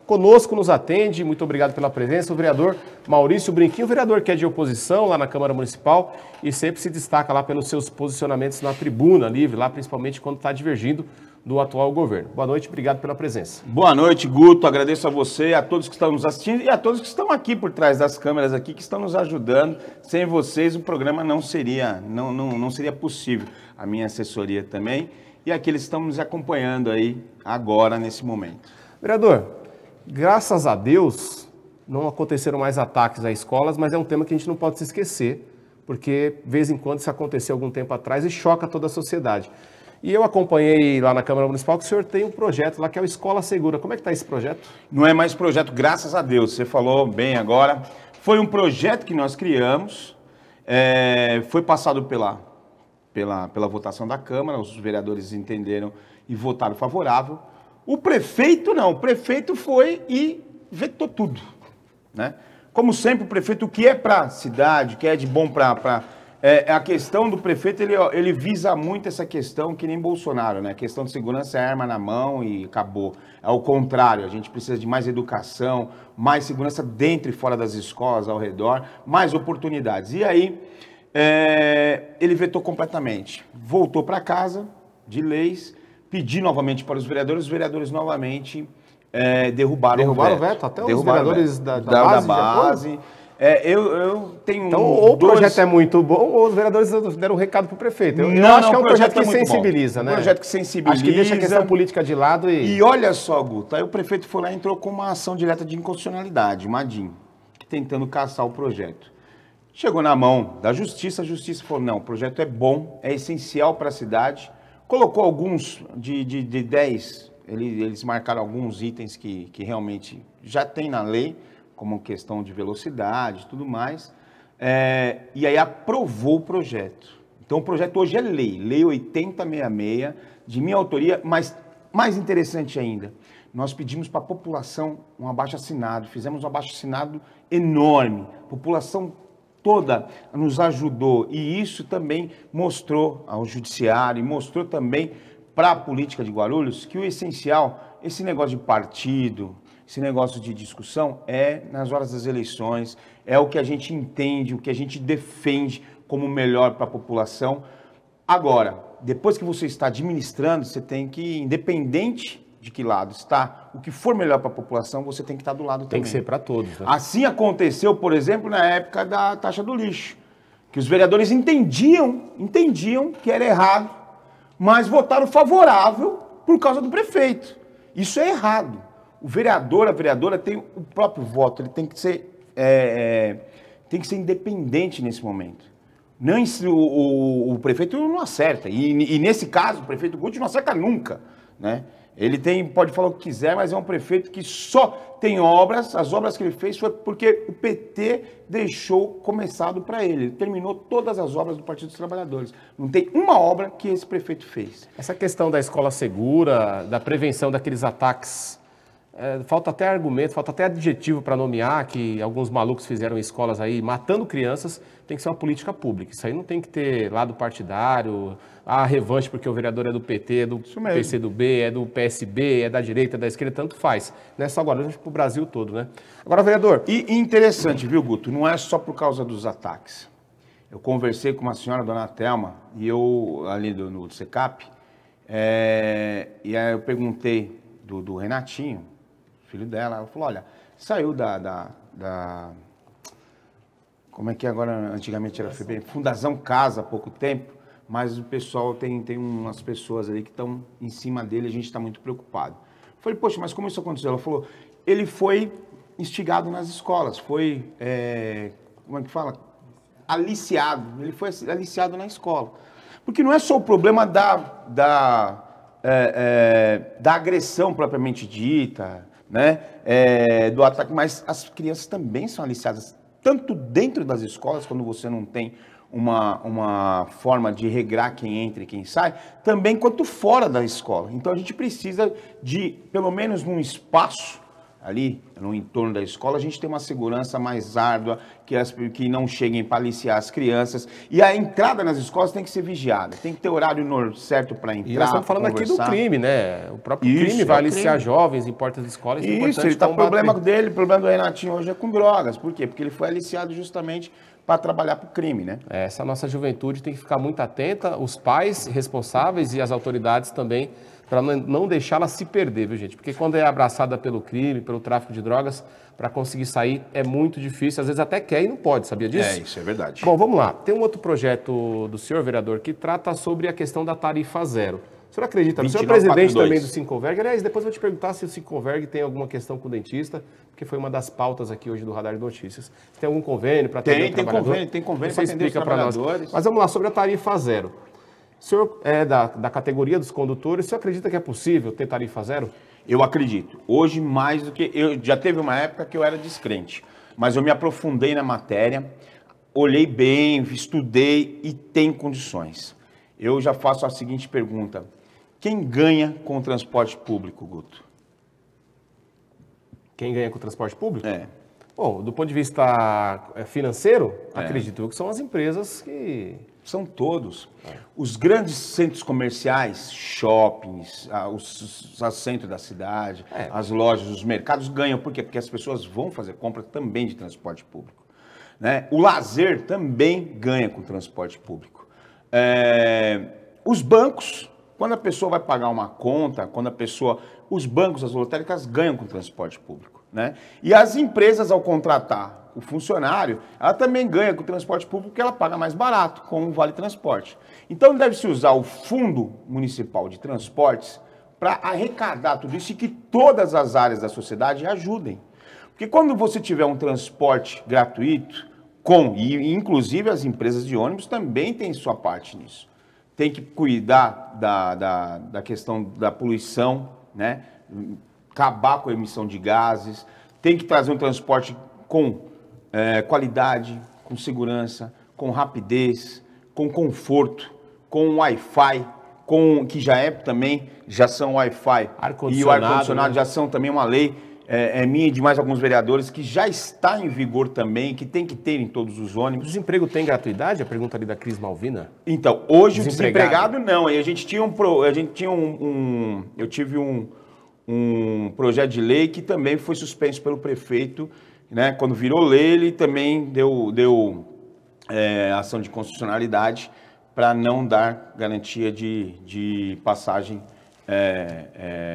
conosco nos atende, muito obrigado pela presença, o vereador Maurício Brinquinho, vereador que é de oposição lá na Câmara Municipal e sempre se destaca lá pelos seus posicionamentos na tribuna livre, lá principalmente quando está divergindo do atual governo. Boa noite, obrigado pela presença. Boa noite, Guto, agradeço a você, a todos que estão nos assistindo e a todos que estão aqui por trás das câmeras aqui, que estão nos ajudando. Sem vocês o programa não seria possível. A minha assessoria também e aqueles que estão nos acompanhando aí agora, nesse momento. Vereador, graças a Deus não aconteceram mais ataques a escolas, mas é um tema que a gente não pode se esquecer, porque de vez em quando isso aconteceu algum tempo atrás e choca toda a sociedade. E eu acompanhei lá na Câmara Municipal que o senhor tem um projeto lá que é o Escola Segura. Como é que está esse projeto? Não é mais projeto, graças a Deus, você falou bem agora. Foi um projeto que nós criamos, foi passado pela votação da Câmara, os vereadores entenderam e votaram favorável. O prefeito não, o prefeito foi e vetou tudo, né? Como sempre, o prefeito, o que é para a cidade, o que é de bom para... a questão do prefeito, ele visa muito essa questão que nem Bolsonaro, né? A questão de segurança é arma na mão e acabou. É o contrário, a gente precisa de mais educação, mais segurança dentro e fora das escolas, ao redor, mais oportunidades. E aí, ele vetou completamente. Voltou para casa de leis, pediu novamente para os vereadores novamente derrubaram o veto. Até os vereadores da base. Eu tenho então, ou o projeto é muito bom, ou os vereadores deram um recado para o prefeito. Eu acho que é um projeto que sensibiliza, né? Um projeto que sensibiliza. Acho que deixa a questão política de lado e... E olha só, Guto, aí o prefeito foi lá e entrou com uma ação direta de inconstitucionalidade, uma DIN, tentando caçar o projeto. Chegou na mão da Justiça, a Justiça falou, não, o projeto é bom, é essencial para a cidade. Colocou alguns de 10, eles marcaram alguns itens que realmente já tem na lei, como questão de velocidade e tudo mais, e aí aprovou o projeto. Então o projeto hoje é Lei 8066, de minha autoria, mas mais interessante ainda, nós pedimos para a população um abaixo-assinado, fizemos um abaixo-assinado enorme, a população toda nos ajudou e isso também mostrou ao judiciário e mostrou também para a política de Guarulhos que o essencial, esse negócio de partido, esse negócio de discussão é nas horas das eleições, é o que a gente entende, o que a gente defende como melhor para a população. Agora, depois que você está administrando, você tem que, independente de que lado está, o que for melhor para a população, você tem que estar do lado também. Tem que ser para todos, né? Assim aconteceu, por exemplo, na época da taxa do lixo, que os vereadores entendiam que era errado, mas votaram favorável por causa do prefeito. Isso é errado. O vereador, a vereadora tem o próprio voto, ele tem que ser independente nesse momento. Não, o prefeito não acerta, e nesse caso o prefeito Guti não acerta nunca, né? Ele pode falar o que quiser, mas é um prefeito que só tem obras, as obras que ele fez foi porque o PT deixou começado para ele. Ele terminou todas as obras do Partido dos Trabalhadores. Não tem uma obra que esse prefeito fez. Essa questão da escola segura, da prevenção daqueles ataques, falta até argumento, falta até adjetivo para nomear que alguns malucos fizeram escolas aí matando crianças, tem que ser uma política pública. Isso aí não tem que ter lado partidário, a revanche porque o vereador é do PT, é do PCdoB, é do PSB, é da direita, é da esquerda, tanto faz. Não é só agora, é para o Brasil todo, né? Agora, vereador... E interessante, viu, Guto? Não é só por causa dos ataques. Eu conversei com uma senhora, dona Thelma, e eu, ali no SECAP, e aí eu perguntei do Renatinho, filho dela, ela falou, olha, saiu como é que agora, antigamente era FEBEM, Fundação Casa há pouco tempo, mas o pessoal tem umas pessoas ali que estão em cima dele, a gente está muito preocupado. Eu falei, poxa, mas como isso aconteceu? Ela falou, ele foi instigado nas escolas, foi, como é que fala? Aliciado, ele foi aliciado na escola. Porque não é só o problema da agressão propriamente dita, né, do ataque, mas as crianças também são aliciadas, tanto dentro das escolas, quando você não tem uma forma de regrar quem entra e quem sai, também quanto fora da escola. Então a gente precisa de, pelo menos num espaço ali, no entorno da escola, a gente tem uma segurança mais árdua, que não cheguem para aliciar as crianças. E a entrada nas escolas tem que ser vigiada, tem que ter horário certo para entrar. E nós estamos falando aqui do crime, né? O próprio crime vai aliciar jovens em portas de escolas. Isso, ele tá, o problema dele, o problema do Renatinho hoje é com drogas. Por quê? Porque ele foi aliciado justamente para trabalhar para o crime, né? Essa nossa juventude tem que ficar muito atenta, os pais responsáveis e as autoridades também, para não deixá-la se perder, viu, gente? Porque quando é abraçada pelo crime, pelo tráfico de drogas, para conseguir sair é muito difícil, às vezes até quer e não pode, sabia disso? É, isso é verdade. Bom, vamos lá. Tem um outro projeto do senhor vereador que trata sobre a questão da tarifa zero. O senhor acredita? O senhor é presidente também do Sinconverg. Aliás, depois eu vou te perguntar se o Sinconverg tem alguma questão com o dentista, porque foi uma das pautas aqui hoje do Radar de Notícias. Tem algum convênio para atender o trabalhador? Tem convênio para atender os trabalhadores. Mas vamos lá, sobre a tarifa zero. O senhor é da categoria dos condutores, o senhor acredita que é possível ter tarifa zero? Eu acredito. Hoje, mais do que... Já teve uma época que eu era descrente, mas eu me aprofundei na matéria, olhei bem, estudei e tem condições. Eu já faço a seguinte pergunta. Quem ganha com o transporte público, Guto? Quem ganha com o transporte público? É. Bom, do ponto de vista financeiro, acredito que são as empresas que... São todos. Os grandes centros comerciais, shoppings, os centros da cidade, as lojas, os mercados ganham. Por quê? Porque as pessoas vão fazer compra também de transporte público. Né? O lazer também ganha com o transporte público. Os bancos, quando a pessoa vai pagar uma conta, os bancos, as lotéricas ganham com o transporte público. Né? E as empresas, ao contratar o funcionário, ela também ganha com o transporte público porque ela paga mais barato, com o Vale Transporte. Então deve-se usar o Fundo Municipal de Transportes para arrecadar tudo isso e que todas as áreas da sociedade ajudem. Porque quando você tiver um transporte gratuito, e inclusive as empresas de ônibus também têm sua parte nisso. Tem que cuidar da questão da poluição, né? Acabar com a emissão de gases, tem que trazer um transporte com qualidade, com segurança, com rapidez, com conforto, com Wi-Fi, que já são Wi-Fi e o ar-condicionado, né? Já são também uma lei minha e de mais alguns vereadores que já está em vigor também, que tem que ter em todos os ônibus. O desemprego tem gratuidade? A pergunta ali da Cris Malvina. Então, hoje o desempregado não. A gente tinha eu tive um projeto de lei que também foi suspenso pelo prefeito, né? Quando virou lei, ele também deu ação de constitucionalidade para não dar garantia de passagem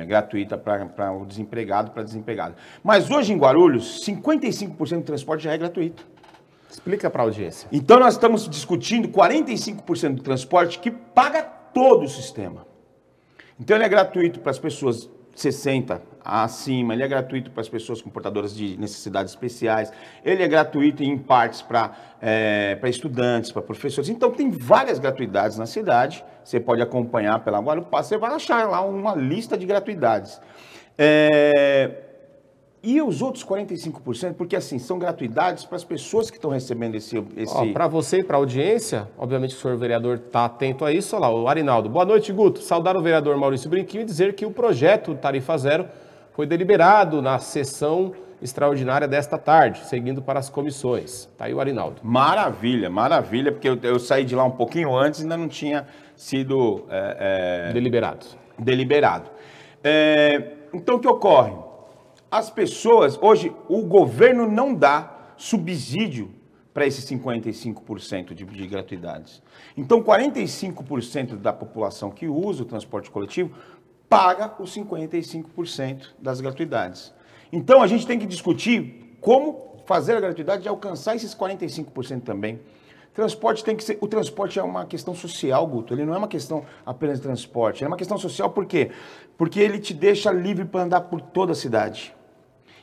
gratuita para o desempregado, para desempregado. Mas hoje em Guarulhos, 55% do transporte já é gratuito. Explica para a audiência. Então nós estamos discutindo 45% do transporte que paga todo o sistema. Então ele é gratuito para as pessoas 60 acima, ele é gratuito para as pessoas com portadoras de necessidades especiais, ele é gratuito em partes para estudantes, para professores. Então tem várias gratuidades na cidade, você pode acompanhar pela Guarupá, você vai achar lá uma lista de gratuidades. E os outros 45%, porque assim, são gratuidades para as pessoas que estão recebendo esse... Para você e para a audiência, obviamente o senhor vereador está atento a isso. Olha lá, o Arinaldo. Boa noite, Guto. Saudar o vereador Maurício Brinquinho e dizer que o projeto Tarifa Zero foi deliberado na sessão extraordinária desta tarde, seguindo para as comissões. Está aí o Arinaldo. Maravilha, maravilha, porque eu saí de lá um pouquinho antes e ainda não tinha sido... Deliberado. Então, o que ocorre? As pessoas, hoje, o governo não dá subsídio para esses 55% de gratuidades. Então, 45% da população que usa o transporte coletivo paga os 55% das gratuidades. Então, a gente tem que discutir como fazer a gratuidade e alcançar esses 45% também. O transporte é uma questão social, Guto. Ele não é uma questão apenas de transporte. É uma questão social por quê? Porque ele te deixa livre para andar por toda a cidade.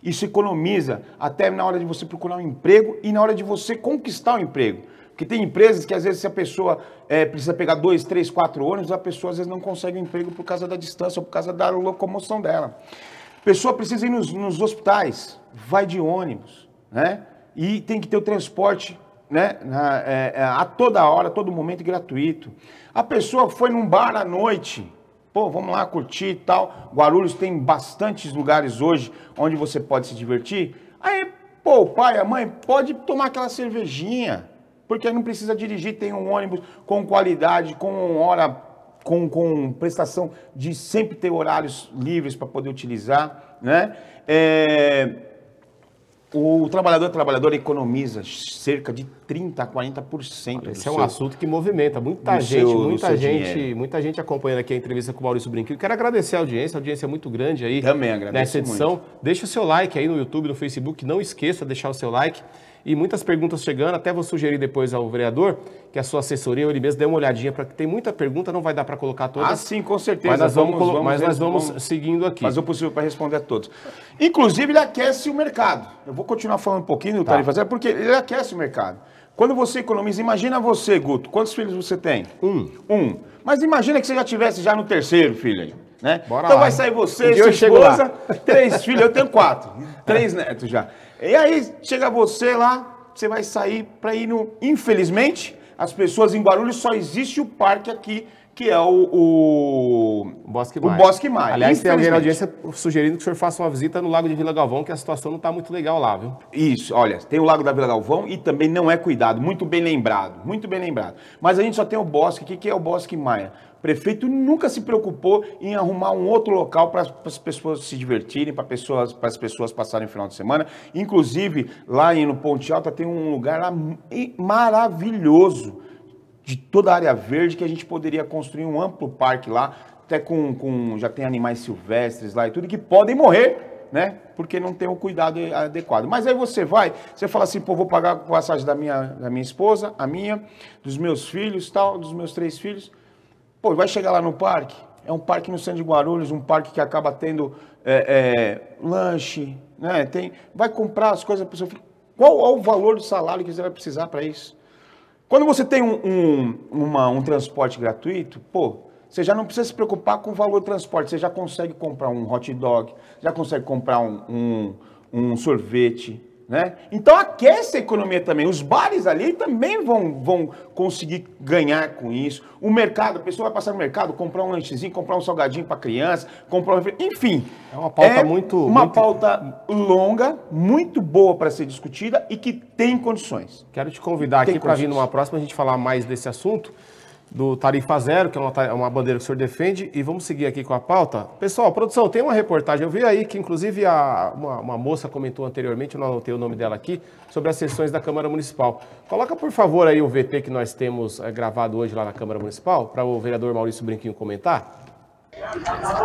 Isso economiza até na hora de você procurar um emprego e na hora de você conquistar um emprego. Porque tem empresas que às vezes se a pessoa precisa pegar 2, 3, 4 ônibus, a pessoa às vezes não consegue um emprego por causa da distância ou por causa da locomoção dela. A pessoa precisa ir nos hospitais, vai de ônibus, né? E tem que ter o transporte, né? A toda hora, a todo momento gratuito. A pessoa foi num bar à noite, Pô, vamos lá curtir e tal. Guarulhos tem bastantes lugares hoje onde você pode se divertir. Aí, pô, o pai, a mãe, pode tomar aquela cervejinha, porque não precisa dirigir, tem um ônibus com qualidade, com hora, com prestação de sempre ter horários livres para poder utilizar, né? O trabalhador economiza cerca de 30% a 40%. Esse é um assunto que movimenta muita gente acompanhando aqui a entrevista com o Maurício Brinquinho. Quero agradecer a audiência é muito grande aí. Também agradeço nessa edição. muito. Deixa o seu like aí no YouTube, no Facebook, não esqueça de deixar o seu like. E muitas perguntas chegando, até vou sugerir depois ao vereador que a sua assessoria, ou ele mesmo, dê uma olhadinha, porque tem muita pergunta, não vai dar para colocar todas. Ah, sim, com certeza. Mas nós vamos seguindo aqui. Fazer o possível para responder a todos. Inclusive, ele aquece o mercado. Eu vou continuar falando um pouquinho do Tarifa Zero, porque ele aquece o mercado. Quando você economiza, imagina você, Guto, quantos filhos você tem? Um. Mas imagina que você já tivesse já no terceiro filho aí, né? Bora então lá, vai sair você, sua esposa, 3 filhos, eu tenho 4, 3 netos já. E aí chega você lá, você vai sair para ir no... Infelizmente, as pessoas em Guarulhos só existe o parque aqui, que é o Bosque Maia. Aliás, tem alguém na audiência sugerindo que o senhor faça uma visita no Lago de Vila Galvão, que a situação não está muito legal lá, viu? Isso, olha, tem o Lago da Vila Galvão e também não é cuidado, muito bem lembrado, muito bem lembrado. Mas a gente só tem o Bosque aqui, que é o Bosque Maia. O prefeito nunca se preocupou em arrumar um outro local para as pessoas se divertirem, para as pessoas passarem o final de semana. Inclusive, lá no Ponte Alta tem um lugar lá maravilhoso, de toda a área verde, que a gente poderia construir um amplo parque lá, até já tem animais silvestres lá e tudo, que podem morrer, né? Porque não tem o cuidado adequado. Mas aí você fala assim, pô, vou pagar a passagem da minha esposa, a minha, dos meus filhos, tal, dos meus 3 filhos. Pô, vai chegar lá no parque, é um parque no centro de Guarulhos, um parque que acaba tendo lanche, né? Vai comprar as coisas, qual é o valor do salário que você vai precisar para isso? Quando você tem um transporte gratuito, pô, você já não precisa se preocupar com o valor do transporte, você já consegue comprar um hot dog, já consegue comprar um sorvete, né? Então aquece a economia também. Os bares ali também vão conseguir ganhar com isso. O mercado, a pessoa vai passar no mercado, comprar um lanchezinho, comprar um salgadinho para criança, enfim. É uma pauta pauta longa, muito boa para ser discutida e que tem condições. Quero te convidar aqui para vir numa próxima a gente falar mais desse assunto, do Tarifa Zero, que é uma bandeira que o senhor defende, e vamos seguir aqui com a pauta. Pessoal, produção, tem uma reportagem, eu vi aí que inclusive uma moça comentou anteriormente, eu não anotei o nome dela aqui, sobre as sessões da Câmara Municipal. Coloca, por favor, aí o VT que nós temos gravado hoje lá na Câmara Municipal, para o vereador Maurício Brinquinho comentar.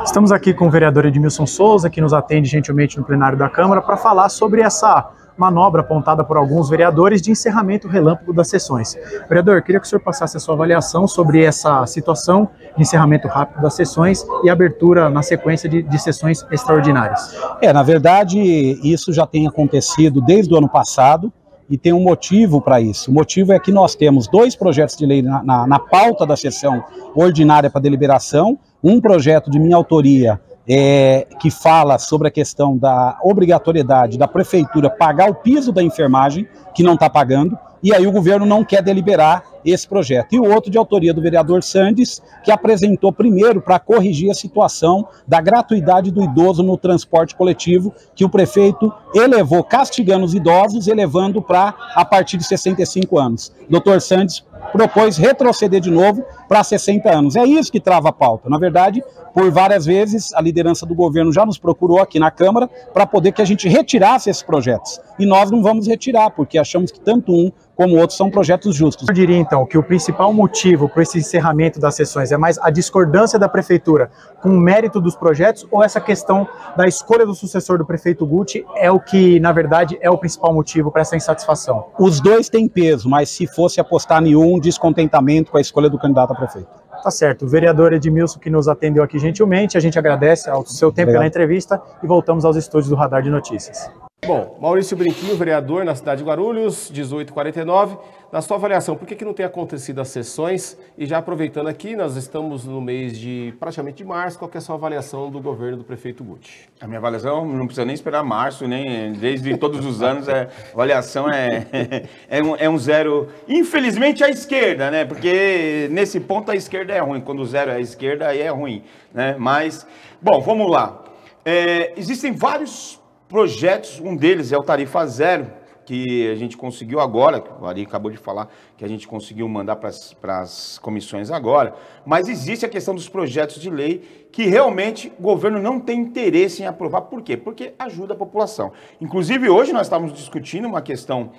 Estamos aqui com o vereador Edmilson Souza, que nos atende gentilmente no plenário da Câmara, para falar sobre essa manobra apontada por alguns vereadores de encerramento relâmpago das sessões. Vereador, queria que o senhor passasse a sua avaliação sobre essa situação de encerramento rápido das sessões e abertura na sequência de sessões extraordinárias. Na verdade, isso já tem acontecido desde o ano passado e tem um motivo para isso. O motivo é que nós temos 2 projetos de lei na pauta da sessão ordinária para deliberação, um projeto de minha autoria que fala sobre a questão da obrigatoriedade da prefeitura pagar o piso da enfermagem, que não está pagando, e aí o governo não quer deliberar esse projeto. E o outro de autoria do vereador Sandes, que apresentou primeiro para corrigir a situação da gratuidade do idoso no transporte coletivo, que o prefeito elevou, castigando os idosos, elevando para a partir de 65 anos. Doutor Sandes propôs retroceder de novo para 60 anos. É isso que trava a pauta. Na verdade, por várias vezes, a liderança do governo já nos procurou aqui na Câmara para poder que a gente retirasse esses projetos. E nós não vamos retirar, porque achamos que tanto um como o outro são projetos justos. Eu diria, então, que o principal motivo para esse encerramento das sessões é mais a discordância da Prefeitura com o mérito dos projetos, ou essa questão da escolha do sucessor do prefeito Guti é o que, na verdade, é o principal motivo para essa insatisfação? Os dois têm peso, mas se fosse apostar em um, descontentamento com a escolha do candidato a prefeito. Tá certo. O vereador Edmilson, que nos atendeu aqui gentilmente, a gente agradece ao seu tempo pela entrevista e voltamos aos estúdios do Radar de Notícias. Bom, Maurício Brinquinho, vereador na cidade de Guarulhos, 1849. Na sua avaliação, por que não tem acontecido as sessões? E já aproveitando aqui, nós estamos no mês de praticamente de março, qual que é a sua avaliação do governo do prefeito Guti? A minha avaliação não precisa nem esperar março, nem desde todos os anos, a avaliação é um zero. Infelizmente à esquerda, né? Porque nesse ponto a esquerda é ruim, quando o zero é a esquerda, aí é ruim, né? Mas, bom, vamos lá. Existem vários projetos, um deles é o Tarifa Zero, que a gente conseguiu agora, que o Ari acabou de falar, que a gente conseguiu mandar para as comissões agora, mas existe a questão dos projetos de lei que realmente o governo não tem interesse em aprovar. Por quê? Porque ajuda a população. Inclusive, hoje nós estávamos discutindo uma questão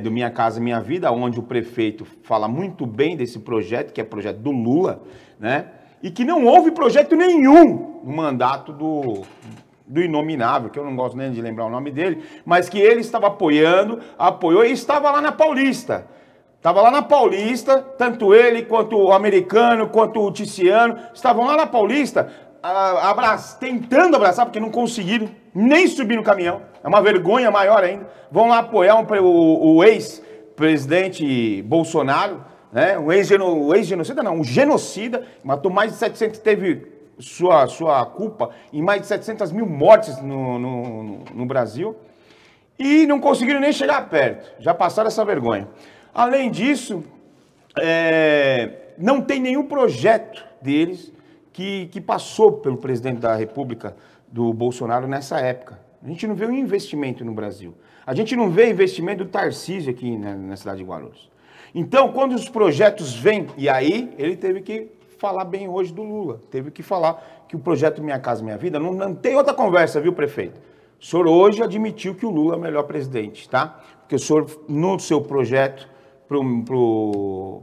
do Minha Casa Minha Vida, onde o prefeito fala muito bem desse projeto, que é o projeto do Lula, né? E que não houve projeto nenhum no mandato do inominável, que eu não gosto nem de lembrar o nome dele, mas que ele estava apoiou e estava lá na Paulista. Estava lá na Paulista, tanto ele, quanto o americano, quanto o Ticiano, estavam lá na Paulista, tentando abraçar, porque não conseguiram nem subir no caminhão. É uma vergonha maior ainda. Vão lá apoiar o ex-presidente Bolsonaro, né? Um genocida, matou mais de 700, teve sua culpa em mais de 700 mil mortes no Brasil, e não conseguiram nem chegar perto, já passaram essa vergonha. Além disso, não tem nenhum projeto deles que passou pelo presidente da República, do Bolsonaro, nessa época. A gente não vê um investimento no Brasil. A gente não vê investimento do Tarcísio aqui na cidade de Guarulhos. Então, quando os projetos vêm, e aí ele teve que falar bem hoje do Lula, teve que falar que o projeto Minha Casa Minha Vida, não tem outra conversa, viu, prefeito? O senhor hoje admitiu que o Lula é o melhor presidente, tá? Porque o senhor, no seu projeto,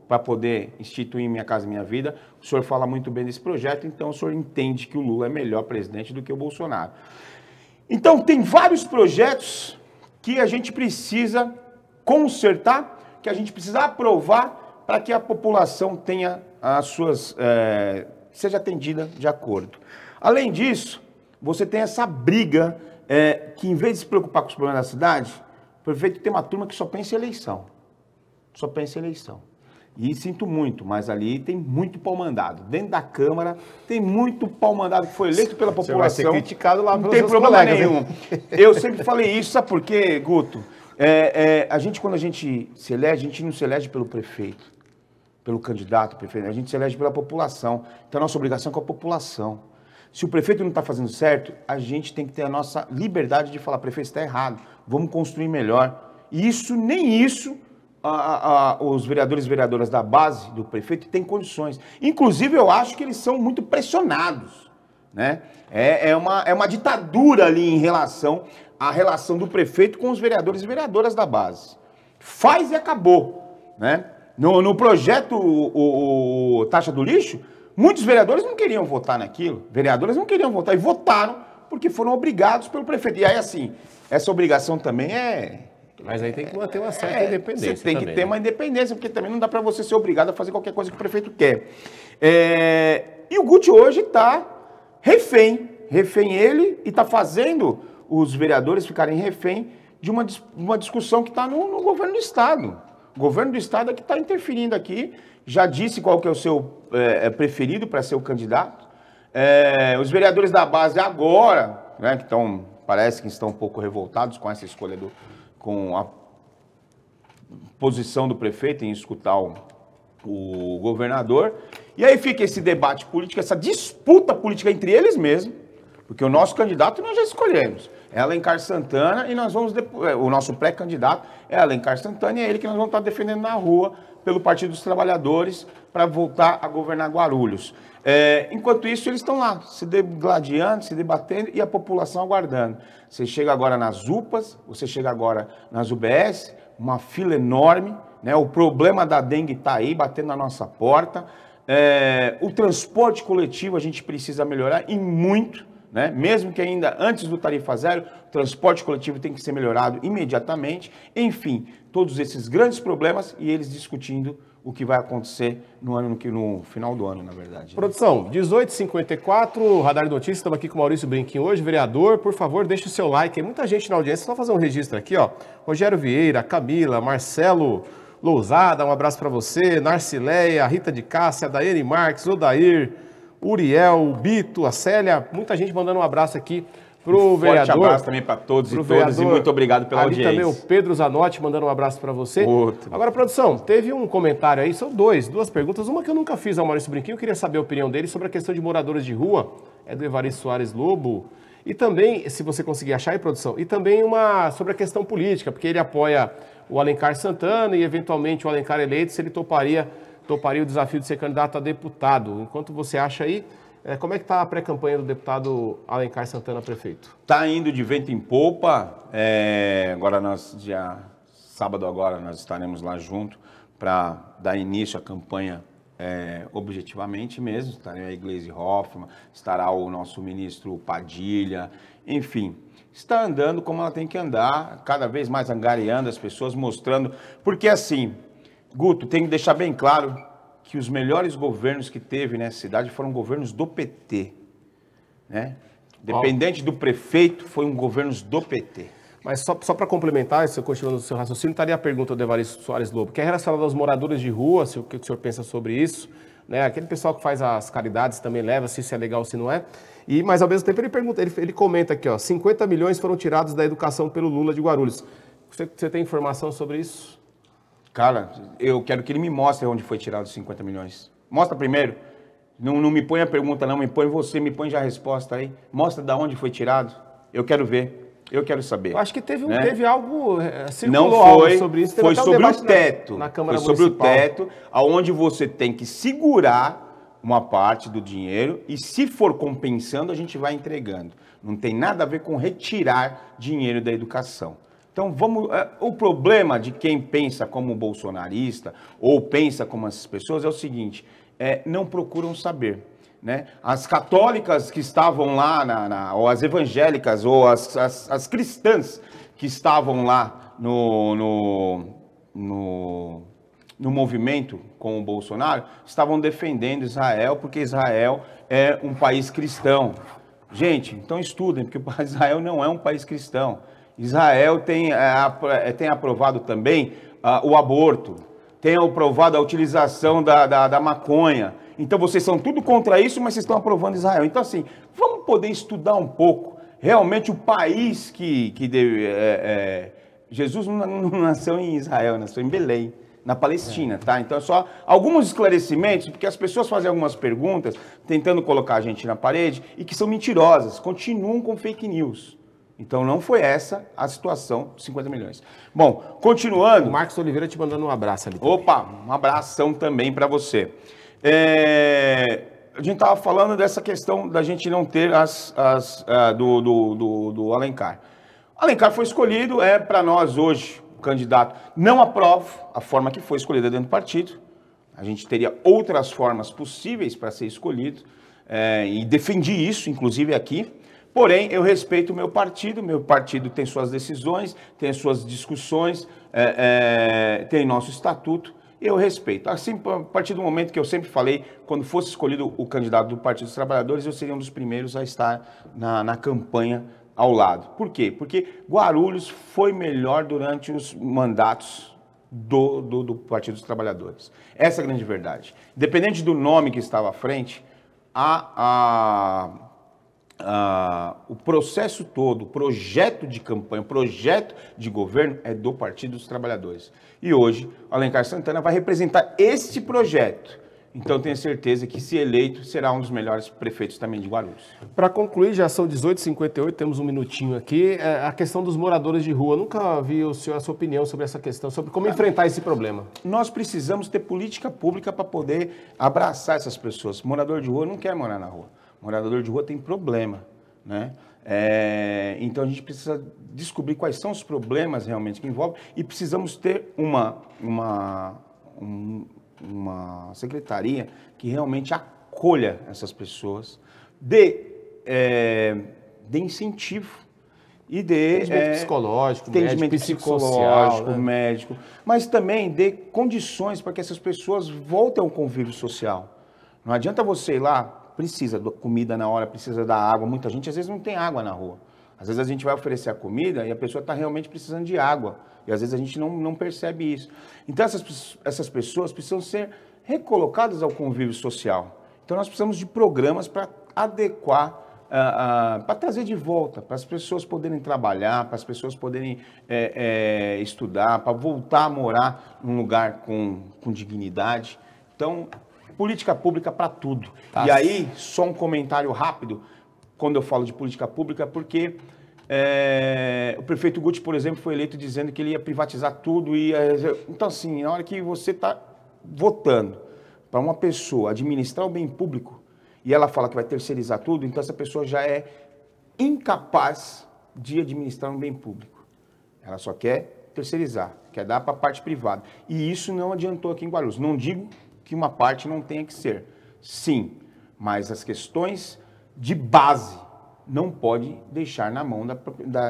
para poder instituir Minha Casa Minha Vida, o senhor fala muito bem desse projeto, então o senhor entende que o Lula é melhor presidente do que o Bolsonaro. Então, tem vários projetos que a gente precisa consertar, que a gente precisa aprovar para que a população tenha as suas, seja atendida de acordo. Além disso, você tem essa briga que, em vez de se preocupar com os problemas da cidade, o prefeito tem uma turma que só pensa em eleição. Só pensa em eleição. E sinto muito, mas ali tem muito pau mandado. Dentro da Câmara tem muito pau mandado que foi eleito pela população. Você vai ser criticado lá pelos seus colegas. Não tem problema nenhum. Eu sempre falei isso, sabe por quê, Guto? Quando a gente se elege, a gente não se elege pelo prefeito, pelo candidato prefeito, a gente se elege pela população. Então a nossa obrigação é com a população. Se o prefeito não está fazendo certo, a gente tem que ter a nossa liberdade de falar, prefeito, está errado, vamos construir melhor. E nem isso os vereadores e vereadoras da base do prefeito têm condições. Inclusive, eu acho que eles são muito pressionados, né? É uma ditadura ali em relação à relação do prefeito com os vereadores e vereadoras da base. Faz e acabou, né? No projeto o Taxa do Lixo, muitos vereadores não queriam votar naquilo, vereadores não queriam votar e votaram porque foram obrigados pelo prefeito. E aí, assim, essa obrigação também Mas aí tem que manter uma certa independência. Você tem também, que ter uma independência, porque também não dá para você ser obrigado a fazer qualquer coisa que o prefeito quer. E o Guti hoje está refém ele, e está fazendo os vereadores ficarem refém de uma discussão que está no governo do Estado. O governo do Estado é que está interferindo aqui, já disse qual que é o seu preferido para ser o candidato. Os vereadores da base agora, né, parece que estão um pouco revoltados com essa escolha com a posição do prefeito em escutar o governador. E aí fica esse debate político, essa disputa política entre eles mesmos, porque o nosso candidato nós já escolhemos. É Alencar Santana, e nós vamos o nosso pré-candidato é Alencar Santana, e é ele que nós vamos estar defendendo na rua pelo Partido dos Trabalhadores para voltar a governar Guarulhos. Enquanto isso, eles estão lá, se degladiando, se debatendo, e a população aguardando. Você chega agora nas UPAs, você chega agora nas UBS, uma fila enorme, né? O problema da dengue está aí, batendo na nossa porta. O transporte coletivo a gente precisa melhorar, e muito, né? Mesmo que ainda antes do Tarifa Zero, o transporte coletivo tem que ser melhorado imediatamente. Enfim, todos esses grandes problemas, e eles discutindo o que vai acontecer no final do ano, na verdade. Produção, 18h54, Radar de Notícias, estamos aqui com o Maurício Brinquim hoje, vereador, por favor, deixe o seu like, tem muita gente na audiência, só fazer um registro aqui, ó, Rogério Vieira, Camila, Marcelo Lousada, um abraço para você, Narcileia, Rita de Cássia, Daiane Marques, Odair, Uriel, Bito, a Célia, muita gente mandando um abraço aqui pro vereador. Forte abraço também para todos e todas, e muito obrigado pela audiência. Ali também o Pedro Zanotti mandando um abraço para você. Outro. Agora, produção, teve um comentário aí, são duas perguntas, uma que eu nunca fiz ao Maurício Brinquinho, eu queria saber a opinião dele sobre a questão de moradores de rua, é do Evaristo Soares Lobo, e também, se você conseguir achar aí, produção, e também uma sobre a questão política, porque ele apoia o Alencar Santana e, eventualmente, o Alencar eleito, se ele toparia o desafio de ser candidato a deputado. Enquanto você acha aí, como é que está a pré-campanha do deputado Alencar Santana prefeito? Está indo de vento em popa. Agora sábado agora nós estaremos lá junto para dar início à campanha objetivamente mesmo. Estará a Gleisi Hoffmann, estará o nosso ministro Padilha, enfim. Está andando como ela tem que andar, cada vez mais angariando as pessoas, mostrando. Porque assim, Guto, tem que deixar bem claro que os melhores governos que teve nessa cidade foram governos do PT, né? Dependente do prefeito, foi governos do PT. Mas só para complementar, se eu continuo no seu raciocínio, estaria a pergunta do Evaristo Soares Lobo, que é relacionada aos moradores de rua, o que o senhor pensa sobre isso, né? Aquele pessoal que faz as caridades também leva, se isso é legal ou se não é. Mas ao mesmo tempo ele comenta aqui, ó, 50 milhões foram tirados da educação pelo Lula de Guarulhos. Você tem informação sobre isso? Cara, eu quero que ele me mostre onde foi tirado os 50 milhões. Mostra primeiro. Não me põe a pergunta, não. Me põe já a resposta aí. Mostra de onde foi tirado. Eu quero ver. Eu quero saber. Eu acho que teve algo, não foi, sobre isso. Foi sobre o teto. Na Câmara Foi sobre Municipal. o teto, onde você tem que segurar uma parte do dinheiro e, se for compensando, a gente vai entregando. Não tem nada a ver com retirar dinheiro da educação. Então, o problema de quem pensa como bolsonarista ou pensa como essas pessoas é o seguinte, não procuram saber, né? As católicas que estavam lá, ou as evangélicas, ou as cristãs que estavam lá no movimento com o Bolsonaro, estavam defendendo Israel, porque Israel é um país cristão. Gente, então estudem, porque Israel não é um país cristão. Israel tem aprovado também o aborto, tem aprovado a utilização da maconha. Então vocês são tudo contra isso, mas vocês estão aprovando Israel. Então assim, vamos poder estudar um pouco realmente o país Jesus não nasceu em Israel, nasceu em Belém, na Palestina, tá? Então só alguns esclarecimentos, porque as pessoas fazem algumas perguntas, tentando colocar a gente na parede, e que são mentirosas, continuam com fake news. Então não foi essa a situação dos 50 milhões. Bom, continuando... O Marcos Oliveira te mandando um abraço ali. Opa, um abração também para você. A gente estava falando dessa questão da gente não ter do Alencar. Alencar foi escolhido, para nós hoje, o candidato. Não aprovo a forma que foi escolhida dentro do partido. A gente teria outras formas possíveis para ser escolhido, e defendi isso, inclusive aqui. Porém, eu respeito o meu partido tem suas decisões, tem suas discussões, tem nosso estatuto, e eu respeito. Assim, a partir do momento que eu sempre falei, quando fosse escolhido o candidato do Partido dos Trabalhadores, eu seria um dos primeiros a estar na campanha ao lado. Por quê? Porque Guarulhos foi melhor durante os mandatos do Partido dos Trabalhadores. Essa é a grande verdade. Independente do nome que estava à frente, o processo todo, o projeto de campanha, o projeto de governo é do Partido dos Trabalhadores. E hoje, Alencar Santana vai representar este projeto. Então, tenho certeza que, se eleito, será um dos melhores prefeitos também de Guarulhos. Para concluir, já são 18h58, temos um minutinho aqui. A questão dos moradores de rua. Nunca vi a sua opinião sobre essa questão, sobre como enfrentar esse problema. Nós precisamos ter política pública para poder abraçar essas pessoas. Morador de rua não quer morar na rua. Morador de rua tem problema, né? Então a gente precisa descobrir quais são os problemas realmente que envolvem e precisamos ter uma secretaria que realmente acolha essas pessoas, dê incentivo, e dê psicológico, atendimento médico, psicológico, né? médico, mas também dê condições para que essas pessoas voltem ao convívio social. Não adianta você ir lá, precisa da comida na hora, precisa da água. Muita gente às vezes não tem água na rua. Às vezes a gente vai oferecer a comida e a pessoa está realmente precisando de água. E às vezes a gente não percebe isso. Então essas pessoas precisam ser recolocadas ao convívio social. Então nós precisamos de programas para adequar, para trazer de volta, para as pessoas poderem trabalhar, para as pessoas poderem estudar, para voltar a morar num lugar com dignidade. Então, política pública para tudo. Tá. E aí, só um comentário rápido, quando eu falo de política pública, porque o prefeito Guti, por exemplo, foi eleito dizendo que ele ia privatizar tudo. Então, assim, na hora que você está votando para uma pessoa administrar o bem público e ela fala que vai terceirizar tudo, então essa pessoa já é incapaz de administrar um bem público. Ela só quer terceirizar, quer dar para a parte privada. E isso não adiantou aqui em Guarulhos. Não digo que uma parte não tenha que ser. Sim, mas as questões de base não pode deixar na mão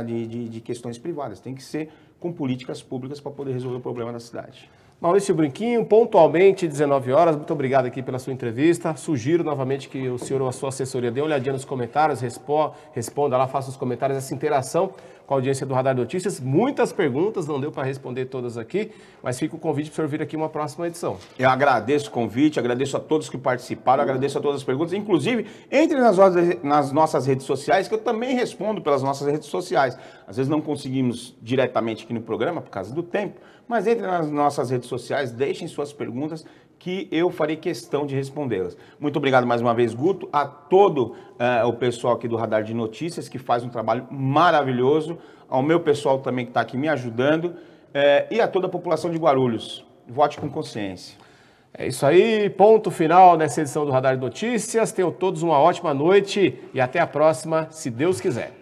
de questões privadas. Tem que ser com políticas públicas para poder resolver o problema da cidade. Maurício Brinquinho, pontualmente, 19 horas. Muito obrigado aqui pela sua entrevista. Sugiro novamente que o senhor ou a sua assessoria dê uma olhadinha nos comentários, responda lá, faça os comentários, essa interação com a audiência do Radar Notícias. Muitas perguntas, não deu para responder todas aqui, mas fica o convite para o senhor vir aqui uma próxima edição. Eu agradeço o convite, agradeço a todos que participaram, agradeço a todas as perguntas. Inclusive, entre nas nossas redes sociais, que eu também respondo pelas nossas redes sociais. Às vezes não conseguimos diretamente aqui no programa, por causa do tempo, mas entre nas nossas redes sociais, deixem suas perguntas que eu farei questão de respondê-las. Muito obrigado mais uma vez, Guto, a todo o pessoal aqui do Radar de Notícias, que faz um trabalho maravilhoso, ao meu pessoal também que está aqui me ajudando, e a toda a população de Guarulhos. Vote com consciência. É isso aí, ponto final nessa edição do Radar de Notícias. Tenham todos uma ótima noite e até a próxima, se Deus quiser.